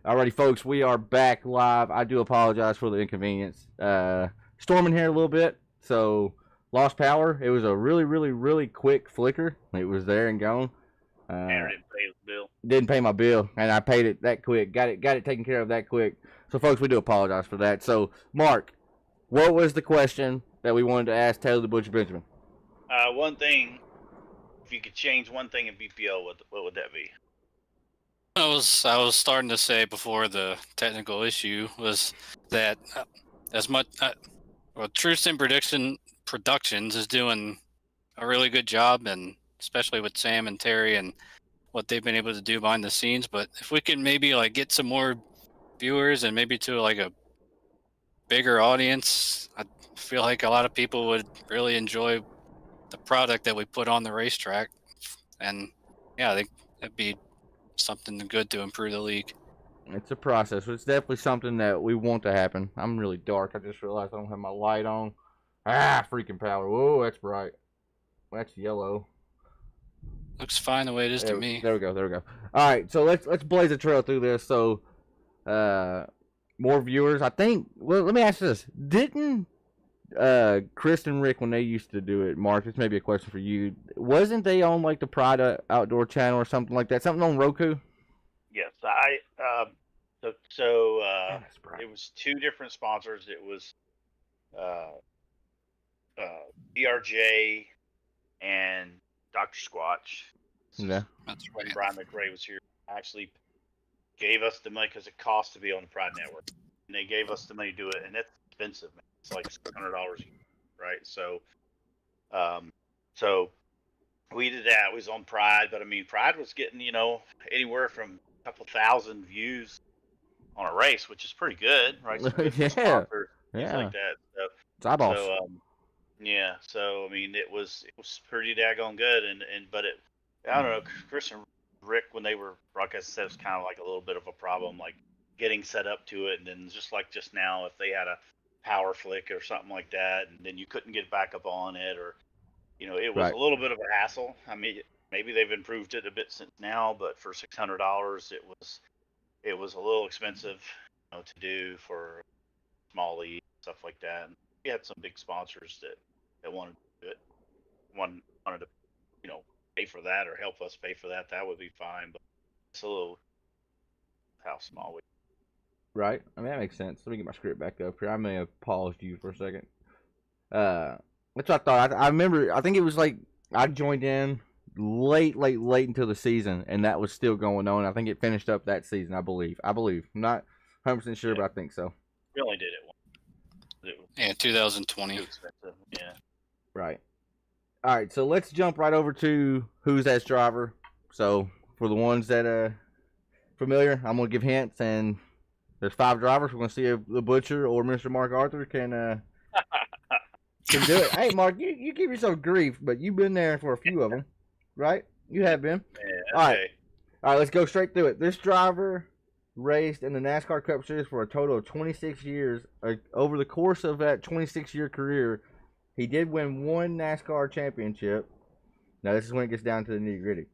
Alrighty, folks, we are back live. I do apologize for the inconvenience. Storming here a little bit, so lost power. It was a really, really, really quick flicker. It was there and gone. Tanner didn't pay his bill. Didn't pay my bill, and I paid it that quick. Got it taken care of that quick. So, folks, we do apologize for that. So, Mark, what was the question that we wanted to ask Taylor the Butcher Benjamin? One thing, if you could change one thing in BPO, what would that be? I was starting to say before the technical issue was that as much Truth and Prediction Productions is doing a really good job, and especially with Sam and Terry and what they've been able to do behind the scenes. But if we can maybe get some more viewers and maybe to a bigger audience, I feel like a lot of people would really enjoy the product that we put on the racetrack. And yeah, I think that'd be something good to improve the league. It's a process. It's definitely something that we want to happen. I'm really dark. I just realized I don't have my light on. Freaking power. Whoa, that's bright. That's yellow. Looks fine the way it is to me. There we go. All right, so let's blaze a trail through this. So, more viewers. I think. Well, let me ask you this: didn't Chris and Rick, when they used to do it, Mark? This may be a question for you. Wasn't they on the Pride Outdoor channel or something like that? Something on Roku? Yes, it was two different sponsors. It was BRJ and Dr. Squatch. Yeah, that's right. Brian McRae was here. Actually, gave us the money because it costs to be on the Pride Network, and they gave us the money to do it, and it's expensive, man. It's like $600 a year, right? So, so we did that. We was on Pride, but I mean, Pride was getting anywhere from a couple thousand views on a race, which is pretty good, right? So good for sponsors, things like that. So, it's eyeballs. Yeah. So I mean, it was pretty daggone good, but I don't know, Chris and Rick, when they were broadcasting, said it was kind of like a little bit of a problem, like getting set up to it, and then just now, if they had a power flick or something like that, and then you couldn't get back up on it, or it was a little bit of a hassle. I mean, maybe they've improved it a bit since now, but for $600, it was a little expensive, to do for small league stuff like that. And we had some big sponsors that wanted to do it, wanted to pay for that or help us pay for that. That would be fine, but it's a little how small we. Right. I mean, that makes sense. Let me get my script back up here. I may have paused you for a second. That's what I thought. I remember, I think it was I joined in late into the season, and that was still going on. I think it finished up that season, I believe. I'm not 100% sure, but I think so. We only did it once. Yeah, 2020. Too expensive. Yeah. Right. All right, so let's jump right over to Who's That Driver. So, for the ones that familiar, I'm going to give hints, and there's 5 drivers. We're going to see if the Butcher or Mr. Mark Arthur can do it. Hey, Mark, you give yourself grief, but you've been there for a few of them, right? You have been. Yeah, all right, let's go straight through it. This driver raced in the NASCAR Cup Series for a total of 26 years. Over the course of that 26-year career, he did win 1 NASCAR championship. Now, this is when it gets down to the nitty-gritty.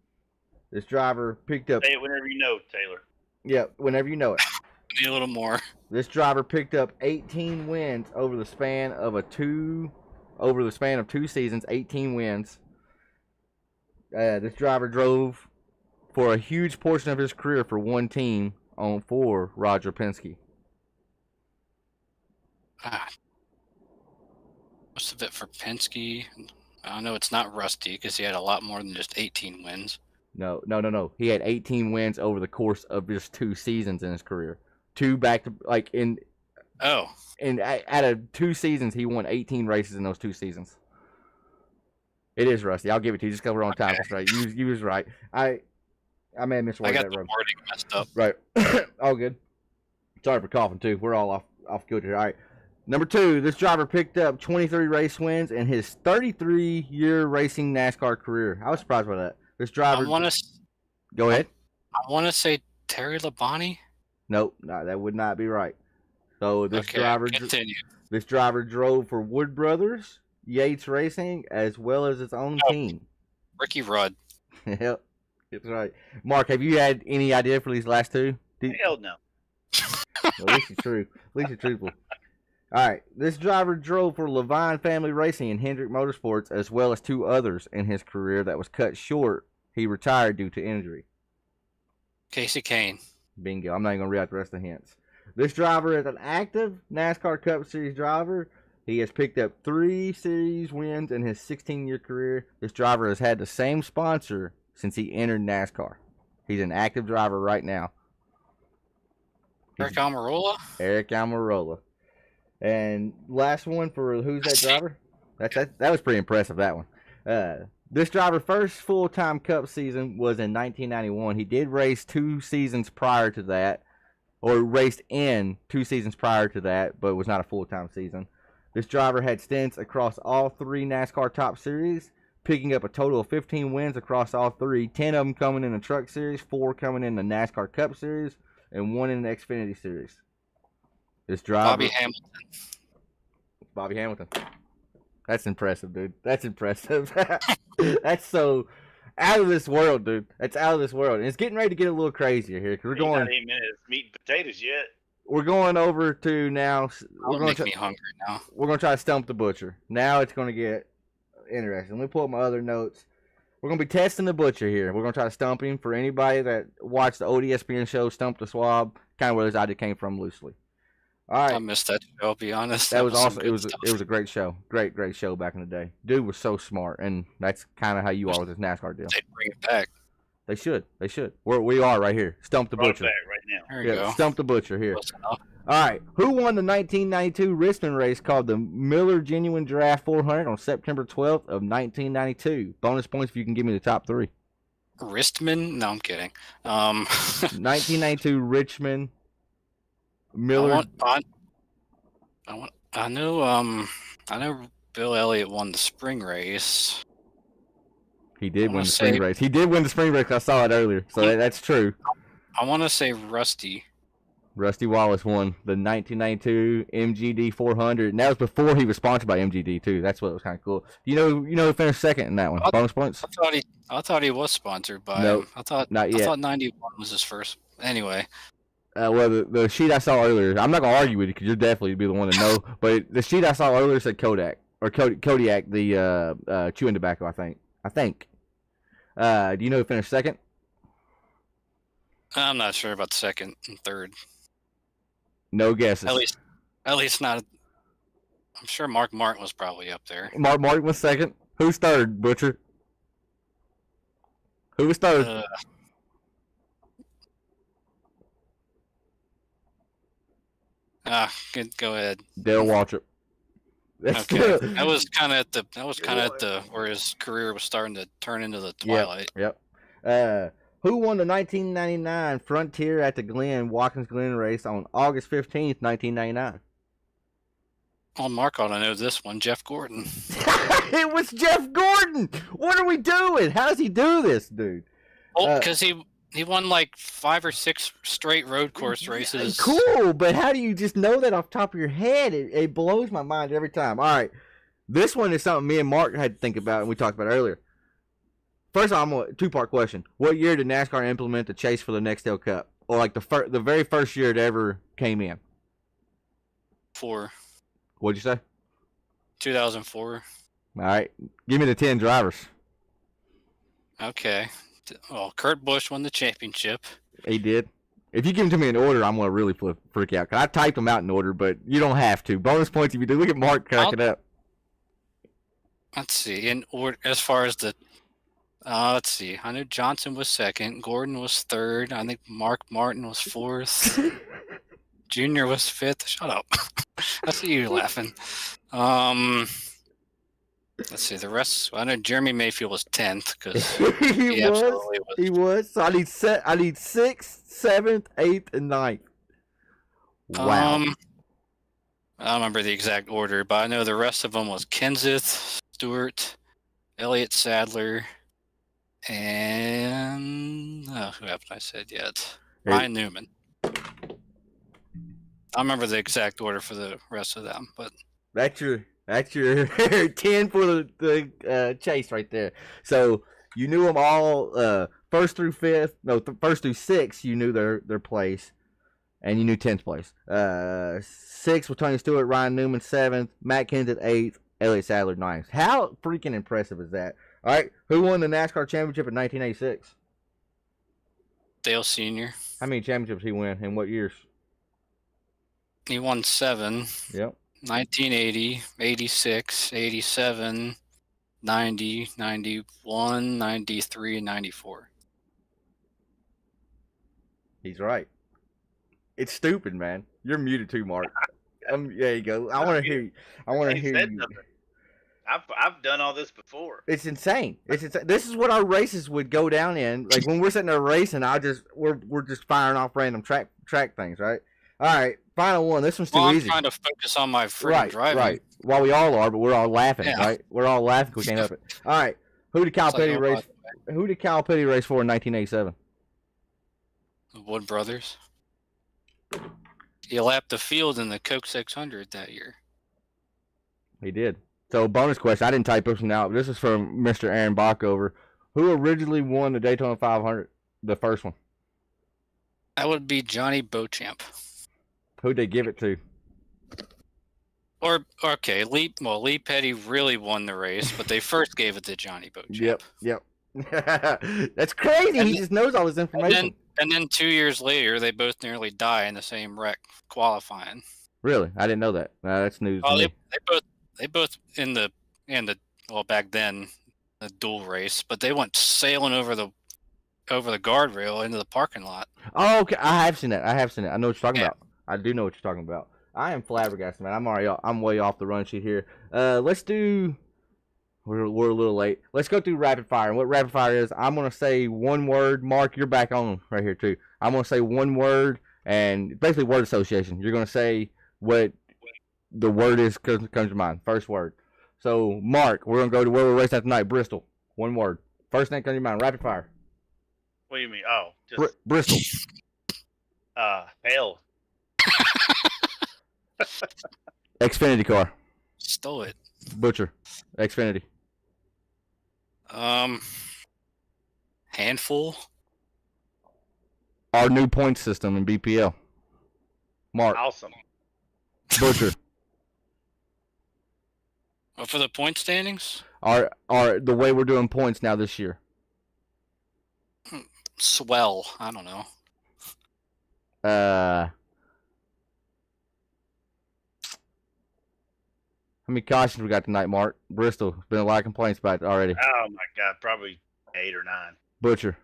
This driver picked up... Say it whenever you know, Taylor. Yeah, whenever you know it. Need a little more. This driver picked up 18 wins over the span of 2 seasons, 18 wins. This driver drove for a huge portion of his career for one team for Roger Penske. Most of it for Penske. I know it's not Rusty because he had a lot more than just 18 wins. No. He had 18 wins over the course of just 2 seasons in his career. 2 back to out of 2 seasons, he won 18 races in those 2 seasons. It is Rusty. I'll give it to you just because we're on time. That's right. You was right. I may have misworded that. I got the wording messed up. Right. All good. Sorry for coughing too. We're all off good here. All right. Number 2, this driver picked up 23 race wins in his 33-year racing NASCAR career. I was surprised by that. This driver. Go ahead. I want to say Terry Labonte. Nope, no, that would not be right. So this driver drove for Wood Brothers, Yates Racing, as well as its own team. Ricky Rudd. Yep, that's right. Mark, have you had any idea for these last 2? Hell no. At least you're true. At least you're truthful. All right. This driver drove for Levine Family Racing and Hendrick Motorsports, as well as 2 others in his career that was cut short. He retired due to injury. Casey Kane. Bingo. I'm not even going to read out the rest of the hints. This driver is an active NASCAR Cup Series driver. He has picked up 3 series wins in his 16-year career. This driver has had the same sponsor since he entered NASCAR. He's an active driver right now. Eric Almirola. Eric Almirola. And last one for who's that driver? That was pretty impressive, that one. This driver's first full-time Cup season was in 1991. He did race 2 seasons prior to that, or raced in 2 seasons prior to that, but it was not a full-time season. This driver had stints across all 3 NASCAR Top Series, picking up a total of 15 wins across all 3, 10 of them coming in the Truck Series, 4 coming in the NASCAR Cup Series, and 1 in the Xfinity Series. This driver, Bobby Hamilton. That's impressive, dude. That's impressive. That's so out of this world, dude. That's out of this world. And it's getting ready to get a little crazier here because we're going. Not even minutes meat and potatoes yet. We're going over to now. We're going to make me hungry now. We're going to try to stump the butcher. Now it's going to get interesting. Let me pull up my other notes. We're going to be testing the butcher here. We're going to try to stump him. For anybody that watched the ODSPN show, Stump the Swab, kind of where this idea came from loosely. All right. I missed that show, I'll be honest. That was awesome. It was a great show. Great show back in the day. Dude was so smart, and that's kind of how you are with this NASCAR deal. They bring it back. They should. We are right here. Stump the butcher. Back right now. There you go. Stump the butcher here. All right. Who won the 1992 Richmond race called the Miller Genuine Draft 400 on September 12th of 1992? Bonus points if you can give me the top 3. Ristman? No, I'm kidding. 1992 Richmond Miller. I know Bill Elliott won the spring race. He did win the spring race. He did win the spring race. I saw it earlier, so that's true. I want to say Rusty. Rusty Wallace won the 1992 MGD 400, and that was before he was sponsored by MGD too. That's what was kind of cool. You know, who finished second in that one? Bonus points. I thought he was sponsored by. Nope, I thought 91 was his first. Anyway. Well, the sheet I saw earlier, I'm not gonna argue with you because you'll definitely be the one to know. But the sheet I saw earlier said Kodak or Kodiak, the chewing tobacco. I think. Do you know who finished second? I'm not sure about second and third. No guesses. At least not. I'm sure Mark Martin was probably up there. Mark Martin was second. Who's third, Butcher? Who was third? Go ahead. Dale Waltrip. Okay, that was kind of at the where his career was starting to turn into the twilight. Yep. Who won the 1999 Frontier at the Glen Watkins Glen race on August 15th, 1999? On Mark ought to know this one, Jeff Gordon. It was Jeff Gordon. What are we doing? How does he do this, dude? Well, because he won like 5 or 6 straight road course races. Cool, but how do you just know that off the top of your head? It blows my mind every time. All right, this one is something me and Mark had to think about, and we talked about earlier. First of all, I'm a 2-part question. What year did NASCAR implement the chase for the Nextel Cup? Or like the very first year it ever came in? 4. What'd you say? 2004. All right, give me the 10 drivers. Okay. Well, Kurt Busch won the championship. He did. If you give them to me in order, I'm going to really freak out. Cause I typed them out in order, but you don't have to. Bonus points if you do. Look at Mark cracking up. Let's see. In order, as far as the... let's see. I know Johnson was second. Gordon was third. I think Mark Martin was fourth. Junior was fifth. Shut up. I see you laughing. Let's see the rest. I know Jeremy Mayfield was 10th because he was. So I need 6th, 7th, 8th, and 9th. Wow. I don't remember the exact order, but I know the rest of them was Kenseth, Stewart, Elliott Sadler, and who haven't I said yet? Ryan Newman. I remember the exact order for the rest of them, but that's your 10 for the chase right there. So you knew them all first through 6th. You knew their place, and you knew 10th place. 6th was Tony Stewart, Ryan Newman 7th, Matt Kenseth 8th, Elliott Sadler 9th. How freaking impressive is that? All right, who won the NASCAR championship in 1986? Dale Sr. How many championships he win in what years? He won 7. Yep. 1980, 86, 87, 90, 91, 93, and 94. He's right. It's stupid, man. You're muted too, Mark. There you go. I want to hear you. I want to hear you. I've done all this before. It's insane. This is what our races would go down in. Like when we're sitting there racing, we're just firing off random track things, right? All right, final one. This one's too easy. I'm trying to focus on my freaking driving. Right. Well, we all are, but we're all laughing, right? We're all laughing because we can't help it. All right, who did Kyle Petty race? Who did Kyle Petty race for in 1987? The Wood Brothers. He lapped the field in the Coke 600 that year. He did. So, bonus question. I didn't type this one out, but this is from Mr. Aaron Bockover. Who originally won the Daytona 500, the first one? That would be Johnny Beauchamp. Who'd they give it to? Lee Petty really won the race, but they first gave it to Johnny Beauchamp. Yep. That's crazy. He just knows all this information. And then 2 years later, they both nearly die in the same wreck qualifying. Really? I didn't know that. That's news to me. They both in the back then the dual race, but they went sailing over the guardrail into the parking lot. Oh, okay. I have seen that. I know what you're talking about. I do know what you're talking about. I am flabbergasted, man. I'm way off the run sheet here. Let's do. We're a little late. Let's go through rapid fire. And what rapid fire is, I'm gonna say one word. Mark, you're back on right here too. I'm gonna say one word and basically word association. You're gonna say what the word is comes to mind. First word. So Mark, we're gonna go to where we're racing at tonight. Bristol. One word. First thing comes to your mind. Rapid fire. What do you mean? Oh, just Bristol. Hell. Xfinity car. Stole it. Butcher. Xfinity. Handful. Our new point system in BPL. Mark. Awesome. Butcher. For the point standings? Our the way we're doing points now this year. Swell. I don't know. How many cautions we got tonight, Mark? Bristol. There's been a lot of complaints about it already. Oh my God, probably 8 or 9. Butcher.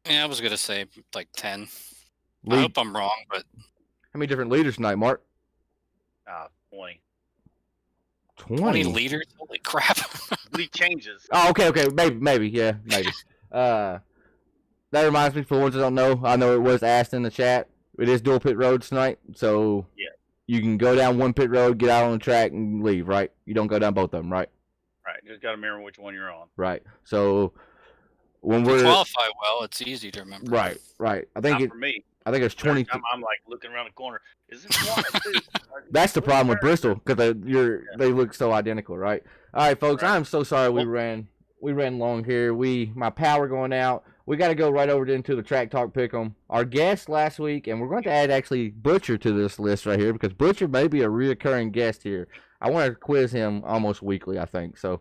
Yeah, I was gonna say like 10. Lead. I hope I'm wrong, but How many different leaders tonight, Mark? 20. 20 liters? Holy crap. Lead changes. Oh, okay. Maybe. That reminds me, for the ones that don't know, I know it was asked in the chat. It is dual pit roads tonight, so yeah, you can go down one pit road, get out on the track, and leave, right? You don't go down both of them, right? Right. You just got to remember which one you're on. Right. So when if we're you qualify well, it's easy to remember. Right. I think Not for me. I think it's 20. I'm like looking around the corner. Is this one or two? That's the problem with Bristol, because they look so identical, right? All right, folks. Right. I'm so sorry we ran long here. My power going out. We got to go right over into the Track Talk Pick'em. Our guest last week, and we're going to add actually Butcher to this list right here, because Butcher may be a reoccurring guest here. I want to quiz him almost weekly, I think. So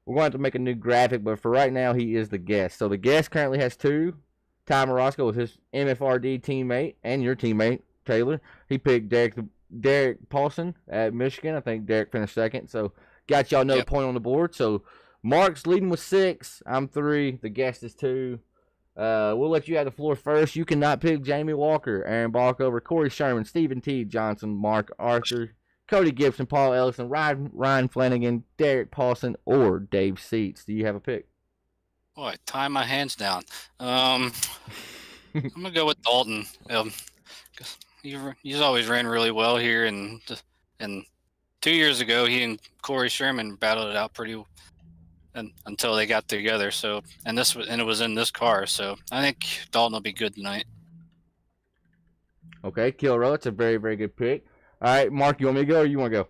we're going to have to make a new graphic, but for right now, he is the guest. So the guest currently has 2. Ty Morosco with his MFRD teammate and your teammate, Taylor. He picked Derek Paulson at Michigan. I think Derek finished second. So got y'all another point on the board. So Mark's leading with 6. I'm 3. The guest is 2. We'll let you have the floor first. You cannot pick Jamie Walker, Aaron Bockover, Corey Sherman, Stephen T. Johnson, Mark Arthur, Cody Gibson, Paul Ellison, Ryan Flanagan, Derek Paulson, or Dave Seats. Do you have a pick? Boy, tie my hands down. I'm gonna go with Dalton. He's always ran really well here, and 2 years ago he and Corey Sherman battled it out pretty, and until they got together. So it was in this car. So I think Dalton will be good tonight. Okay, Kilrow, it's a very, very good pick. All right, Mark, you want me to go or you want to go?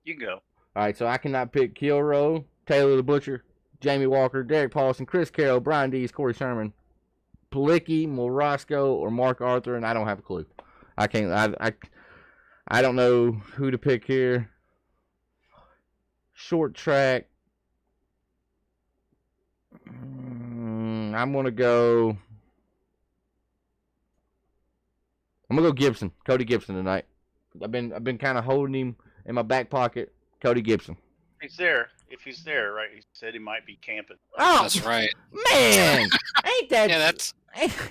You can go. All right, so I cannot pick Kilrow, Taylor the Butcher, Jamie Walker, Derek Paulson, Chris Carroll, Brian Dees, Corey Sherman, Palicki, Morosco, or Mark Arthur, and I don't have a clue. I can't. I don't know who to pick here. Short track. I'm gonna go Gibson. Cody Gibson tonight. I've been kind of holding him in my back pocket. Cody Gibson. He's there. If he's there, right? He said he might be camping. Oh, That's right. man! Ain't that? Yeah, that's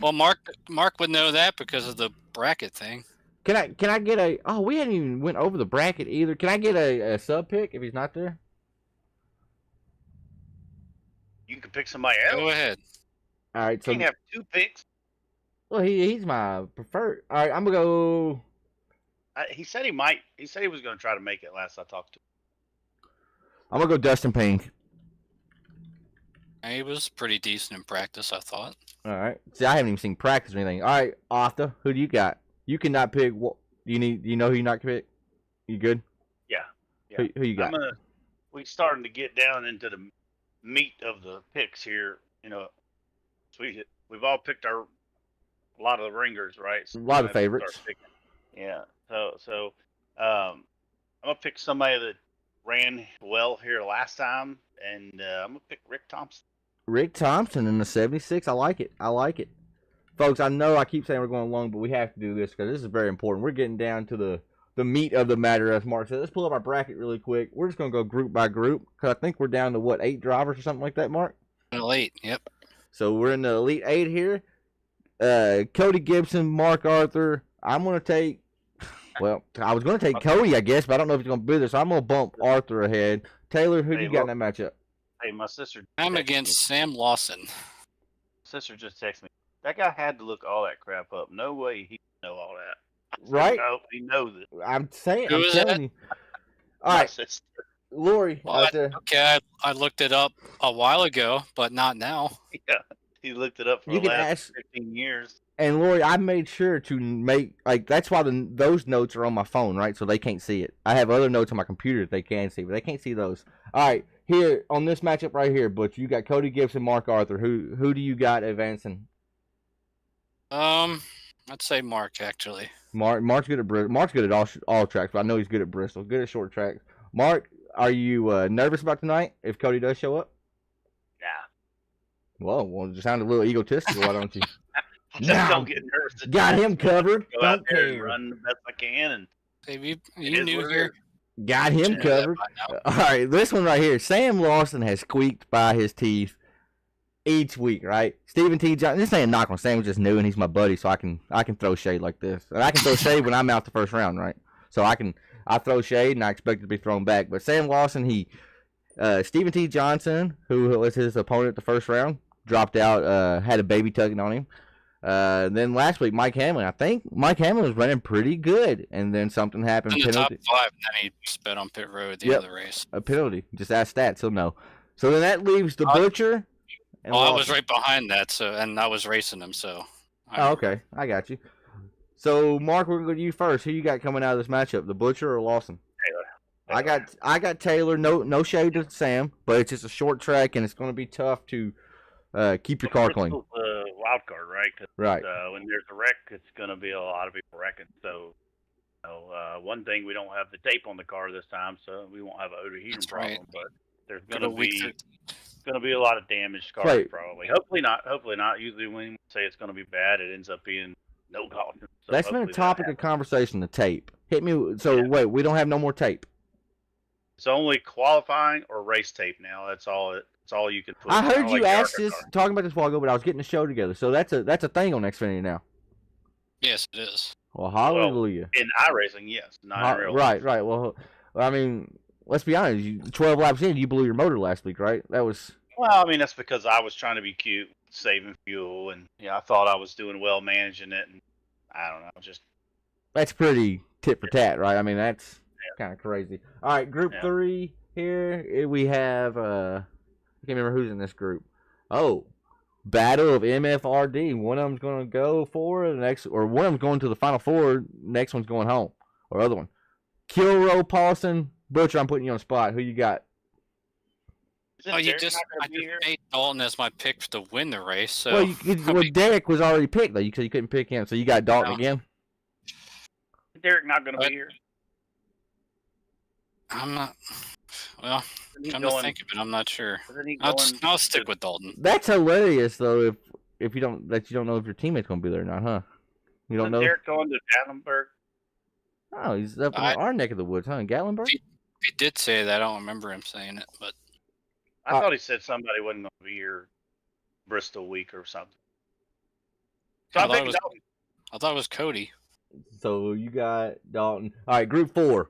well. Mark would know that because of the bracket thing. Can I get a? Oh, we hadn't even went over the bracket either. Can I get a sub pick if he's not there? You can pick somebody else. Go ahead. All right, You so can have 2 picks. well, he's my preferred. All right, I'm gonna go. He said he might. He said he was going to try to make it. Last I talked to him. I'm gonna go Dustin Pink. He was pretty decent in practice, I thought. All right. See, I haven't even seen practice or anything. All right, Arthur, who do you got? You cannot pick. What you need? You know who you not can pick? You good? Yeah. Who you got? We starting to get down into the meat of the picks here. You know, so we've all picked a lot of the ringers, right? So A lot of we have to start favorites. picking. Yeah. So I'm gonna pick somebody that ran well here last time, and I'm gonna pick Rick Thompson. Rick Thompson in the 76. I like it. Folks, I know I keep saying we're going long, but we have to do this because this is very important. We're getting down to the meat of the matter, as Mark said. Let's pull up our bracket really quick. We're just going to go group by group because I think we're down to, 8 drivers or something like that, Mark? Late, yep. So we're in the Elite 8 here. Cody Gibson, Mark Arthur. I'm going to take, well, I was going to take Cody, I guess, but I don't know if he's going to be there, so I'm going to bump Arthur ahead. Taylor, who do you got in that matchup? Hey, my sister. I'm texted against me. Sam Lawson. Sister just texted me. That guy had to look all that crap up. No way he know all that. I said, Right? No, he knows it. I'm saying, Who I'm is telling that? you. All My right, sister. Lori, Well, out there. Okay, I looked it up a while ago, but not now. Yeah, he looked it up for You the can last ask, 15 years. and Lori, I made sure to make, that's why those notes are on my phone, right? So they can't see it. I have other notes on my computer that they can see, but they can't see those. All right, here, on this matchup right here, Butch, you got Cody Gibson, Mark Arthur. Who do you got advancing? I'd say Mark actually. Mark's good at Bristol. Mark's good at all tracks, but I know he's good at Bristol. Good at short tracks. Mark, are you nervous about tonight if Cody does show up? Yeah. Well, it sounded a little egotistical, why don't you? Just Nah, don't get nervous. got him covered. Go out Don't there and care. run the best I can. And Hey, it you is knew what it here. is. Got him Should know that covered. by now. All right, this one right here. Sam Lawson has squeaked by his teeth each week, right? Stephen T. Johnson. This ain't a knock on Sam. Just new, and he's my buddy, so I can throw shade like this, and I can throw shade when I'm out the first round, right? So I throw shade, and I expect it to be thrown back. But Sam Lawson, Stephen T. Johnson, who was his opponent the first round, dropped out, had a baby tugging on him. Then last week, Mike Hamlin. I think Mike Hamlin was running pretty good, and then something happened. In the top Penalty. 5, and then he sped on pit road at the Yep. end of the race. A penalty. Just ask stats, he'll know. So then that leaves the Butcher. And Well, I Lawson. was right behind that, and I was racing him, so. Oh, okay. I got you. So, Mark, we're going to go to you first. Who you got coming out of this matchup, the Butcher or Lawson? Taylor. I got Taylor. No shade to Sam, but it's just a short track, and it's going to be tough to keep your car clean. Bristol's a wild card, right? 'Cause, Right. when there's a wreck, it's going to be a lot of people wrecking. So, one thing, we don't have the tape on the car this time, so we won't have an odor heating That's problem. right. But there's Go going to to week be 13. a lot of damaged cars, Wait. probably. Hopefully not. Usually, when we say it's going to be bad, it ends up being no caution. So That's been a hopefully that topic of happens. conversation, the tape. Hit me. So, Yeah. wait, we don't have no more tape. It's only qualifying or race tape now. That's all. It's all you can put. I It's heard not you like the ask ARCA this, car. talking about this a while ago, but I was getting the show together. So that's a thing on Xfinity now. Yes, it is. Well, hallelujah. In iRacing, yes, not in real. Right. Well, I mean, let's be honest. 12 laps in, you blew your motor last week, right? That was. Well, I mean, that's because I was trying to be cute, saving fuel, and I thought I was doing well managing it, and I don't know, just That's pretty tit for tat, right? I mean, that's kind of crazy. All right, Group Yeah. 3 here. We have, I can't remember who's in this group. Oh, Battle of MFRD. One of them's going to go for the next, or one of them's going to the Final Four. Next one's going home, or other one. Kilroe, Paulson, Butcher. I'm putting you on the spot. Who you got? isn't Oh, Derek not I gonna be just here? made Dalton as my pick to win the race. So Well, I mean, Derek was already picked though. You couldn't pick him, so you got Dalton No. again. Derek not going to What? be here? I'm not. Well, Isn't he come to going? think of it, I'm not sure. Isn't he I'll, going? I'll stick to- with Dalton. That's hilarious though. If you don't know if your teammate's gonna be there or not, huh? You don't Isn't know. Derek going to Gatlinburg? Oh, he's up in our neck of the woods, huh? In Gatlinburg. He did say that. I don't remember him saying it, but I thought he said somebody wasn't going to be here Bristol week or something. So I I thought it think was- Dalton. I thought it was Cody. So you got Dalton. All right, Group 4.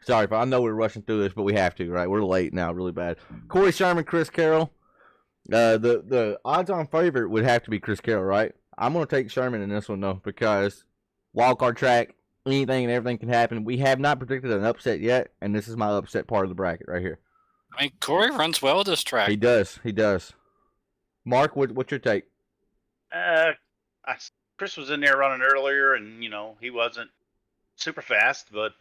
Sorry, I know we're rushing through this, but we have to. Right, we're late now, really bad. Corey Sherman, Chris Carroll. The odds-on favorite would have to be Chris Carroll, right? I'm gonna take Sherman in this one though because wild card track, anything and everything can happen. We have not predicted an upset yet, and this is my upset part of the bracket right here. I mean, Corey runs well this track. He does. Mark, what's your take? Chris was in there running earlier, and he wasn't super fast, but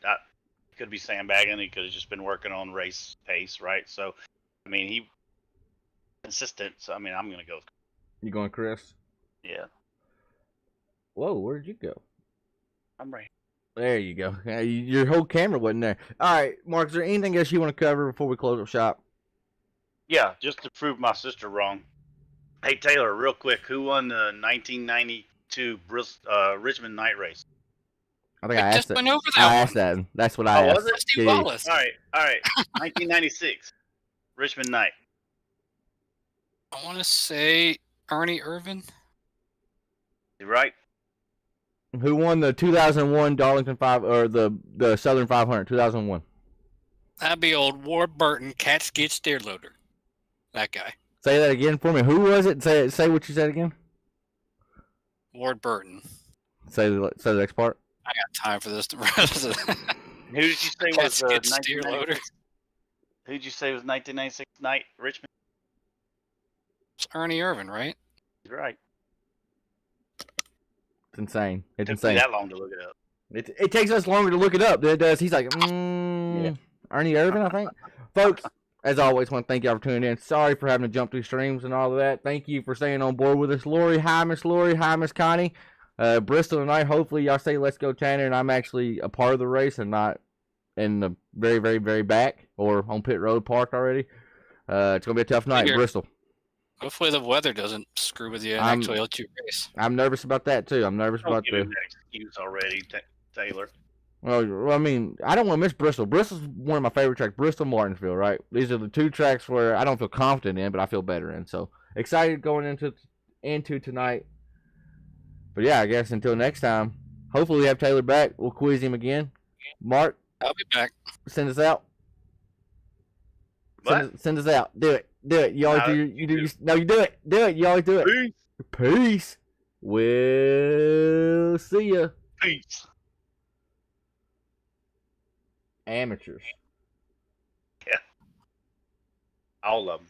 he could be sandbagging. He could have just been working on race pace, right? So, I mean, he consistent. So, I mean, I'm gonna go. You going, Chris? Yeah, Whoa, where did you go? I'm right. There you go. Your whole camera wasn't there. All right, Mark, is there anything else you want to cover before we close up shop? Yeah, just to prove my sister wrong. Hey Taylor, real quick, who won the 1992 Richmond night race? I think I just asked that. went over I that asked one. that. That's what I Oh, asked. was it? Steve Yeah. Wallace. All right. 1996 Richmond night. I want to say Ernie Irvin. You right? Who won the 2001 Darlington 5 or the Southern 500? 2001. That'd be old Ward Burton, Catskill steer loader. That guy, Say that again for me. Who was it? Say what you said again. Ward Burton. Say the next part. I got time for this. Who did you say was Catskill steer loader. 1996? Who did you say was 1996 night Richmond? It's Ernie Irvin, right? You're right. It's insane. It's Took me insane. that long to look it up. It takes us longer to look it up than it does. He's like, Ernie Irvin, I think. Folks, as always, want to thank y'all for tuning in. Sorry for having to jump through streams and all of that. Thank you for staying on board with us. Lori, hi, Miss Lori. Hi, Miss Connie. Bristol tonight, hopefully y'all say let's go Tanner, and I'm actually a part of the race and not in the very, very, very back or on pit road parked already. It's going to be a tough night in Bristol. Hopefully the weather doesn't screw with you and actually let you race. I'm nervous about that, too. I'm nervous Don't about give him that excuse already, Taylor. Well, I mean, I don't want to miss Bristol. Bristol's one of my favorite tracks. Bristol, Martinsville, right? These are the two tracks where I don't feel confident in, but I feel better in. So excited going into tonight. But yeah, I guess until next time, hopefully we have Taylor back. We'll quiz him again. Mark, I'll be back. send us out. What? Send us out. Do it. You always do. You do. No, you do it. Do it. You always do it. Peace. Peace. We'll see ya. Peace. Amateurs. All of them.